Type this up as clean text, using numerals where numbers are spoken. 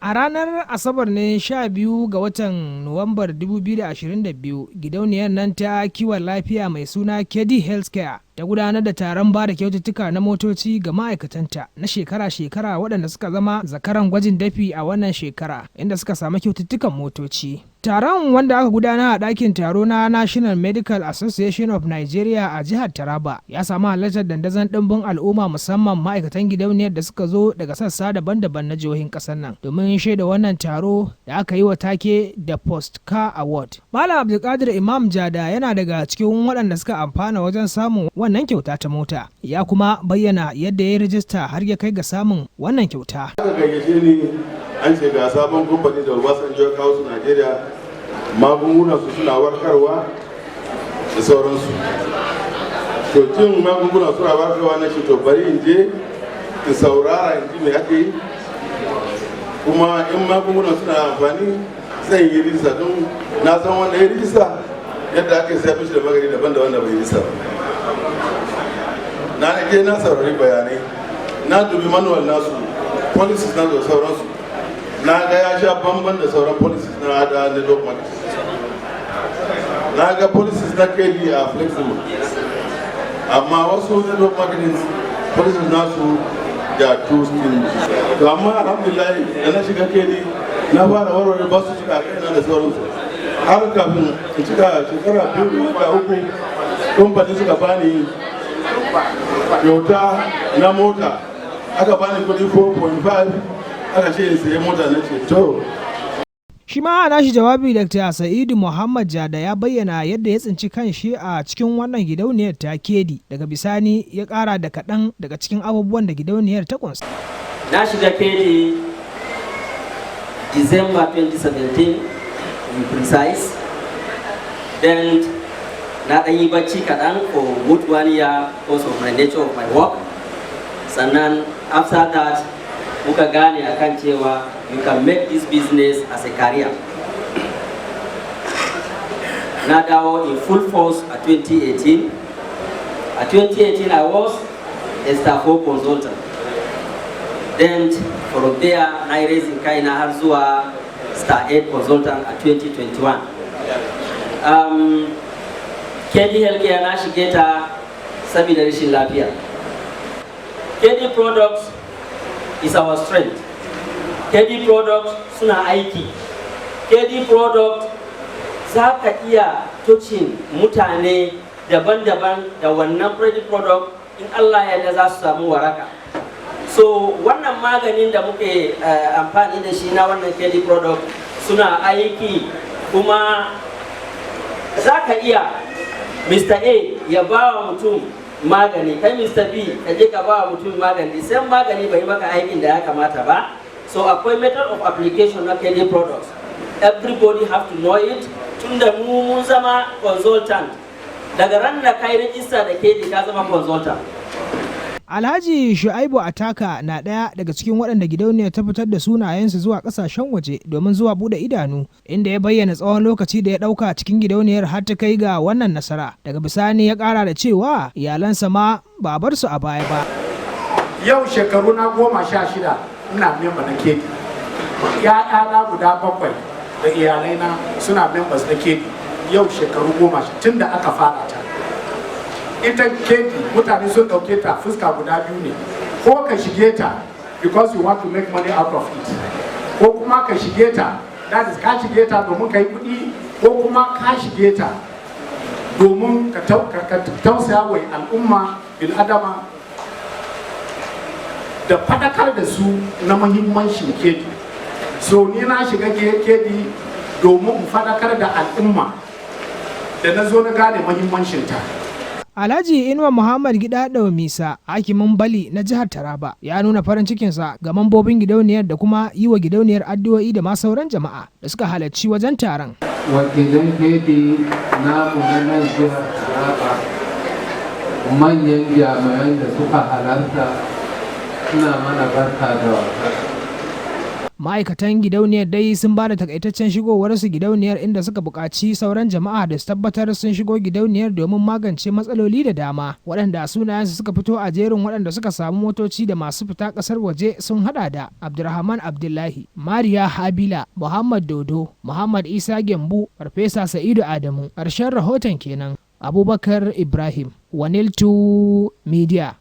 A ranar Asabar ne 12 ga watan Nuwambar 2022 gidauniyar nan ta kiwon lafiya mai suna KEDI Health Care ta gudanar da taron ba da kyaututtuka na motoci ga ma'aikatanta na shekara-shekara waɗanda suka zama zakaran gwajin dafi a wannan shekara inda suka samu kyaututtukan motoci. Taron wanda aka gudana a ɗakin taro na National Medical Association of Nigeria a jihar Taraba ya samu halartar dandazon ɗimbin al'umma musamman ma'aikatan gidauniyar da suka zo daga sassa daban-daban na jihohin ƙasar nan domin shaida wannan taro da aka yi wa take da Post Car Award. Malam Abdulkadir Imam Yadda yana daga cikin waɗanda suka amfana wajen samun wannan kyauta ta mota, ya kuma bayyana yadda ya rijista har ya kai ga samun wannan kyauta. Aka gayyace ni an ce ga sabon kamfani da Obasanjo ya kawo su Najeriya, magunguna su suna warkarwa da sauransu. To jin magunguna suna warkarwa na shi to bari in je in saurara in ji me ake yi, kuma in magunguna suna amfani zan yi rijista don na san wanda ya rijista yadda ake sai mishi da magani daban da wanda bai rijista ba. Na je na saurari bayanai, na dubi manual nasu, policies na da sauransu, na ga ya sha bamban da sauran policies na hada network marketing. Na ga policies na KEDI a flexible, amma wasu network marketing policies nasu da too stingy. To amma alhamdulillah da na shiga KEDI na fara warware basu cika kaina da sauransu. Har kafin in cika shekara 2 kamfani suka bani kyauta na mota, aka bani kudi 4.5, aka ce in sayi mota na ce to. Shi ma a nashi jawabi Dr. Sa'idu Muhammad Yadda ya bayyana yadda ya tsinci kanshi a cikin wannan gidauniyar ta KEDI, daga bisani ya kara da kaɗan daga cikin abubuwan da gidauniyar ta kunsa. Na shiga KEDI December 2017 in precise, then na ɗan yi bacci kaɗan for good 1 year because of my nature of my work. Sannan after that muka gane akan cewa you can make this business as a career. Na dawo in full force a 2018. A 2018 I was a staff consultant. Then from there na yi raising kaina har zuwa star 8 consultant a 2021. KEDI Health Care na shige ta saboda rashin lafiya. KEDI products is our strength. KEDI products suna aiki. KEDI product za ka iya touching mutane daban-daban da wannan KEDI product in Allah ya za su samu waraka. So wannan maganin da muke amfani da shi na wannan KEDI product suna aiki, kuma za ka iya Mr. A ya ba wa mutum magani, kai Mr. B ka je ka ba wa mutum magani, sai magani bai maka aikin da ya kamata ba. So akwai method of application na KEDI products. Everybody have to know it. Tunda mu mun zama consultant, daga ran da kai register da KEDI ka zama consultant. Alhaji Shu'aibu Ataka na ɗaya daga cikin waɗanda gidauniyar ta fitar da sunayensu zuwa ƙasashen waje domin zuwa buɗe idanu, inda ya bayyana tsawon lokaci da ya ɗauka cikin gidauniyar har ta kai ga wannan nasara. Daga bisani ya ƙara da cewa iyalansa ma ba a bar su a baya ba. Yau shekaru na 16 ina memba na KEDI. ‘Ya'yana guda 7 da iyalaina suna members na KEDI. Yau shekaru 10 tun da aka fara ta. Ita KEDI mutane sun dauke ta fuska guda biyu ne, ko ka shige ta because you want to make money out of it, ko kuma ka shige ta, that is ka shige ta domin ka yi kuɗi, ko kuma ka shige ta domin ka tausaya wa al'umma bil adama da fadakar da su na muhimmancin KEDI. So ni na shiga KEDI domin in fadakar da al'umma da na zo na gane muhimmancin ta. Alhaji Inuwa Muhammad Gidado Misa, hakimin Bali na jihar Taraba, ya nuna farin cikinsa ga mambobin gidauniyar da kuma yi wa gidauniyar addu'o'i da ma sauran jama'a da suka halarci wajen taron. Wakilan KEDI namu na nan jihar Taraba, manyan jami'an da suka halarta suna mana barka da wasa. Ma'aikatan gidauniyar dai sun ba da takaitaccen shigowarsu gidauniyar, inda suka buƙaci sauran jama'a da su tabbatar sun shigo gidauniyar domin magance matsaloli da dama. Waɗanda sunayensu suka fito a jerin waɗanda suka samu motoci da masu fita ƙasar waje sun haɗa da Abdulrahman Abdullahi, Mariya Habila, Muhammad Dodo, Muhammad Isa Gembu, Farfesa Sa'idu Adamu. Ƙarshen rahoton kenan. Abubakar Ibrahim, Waniltu Media.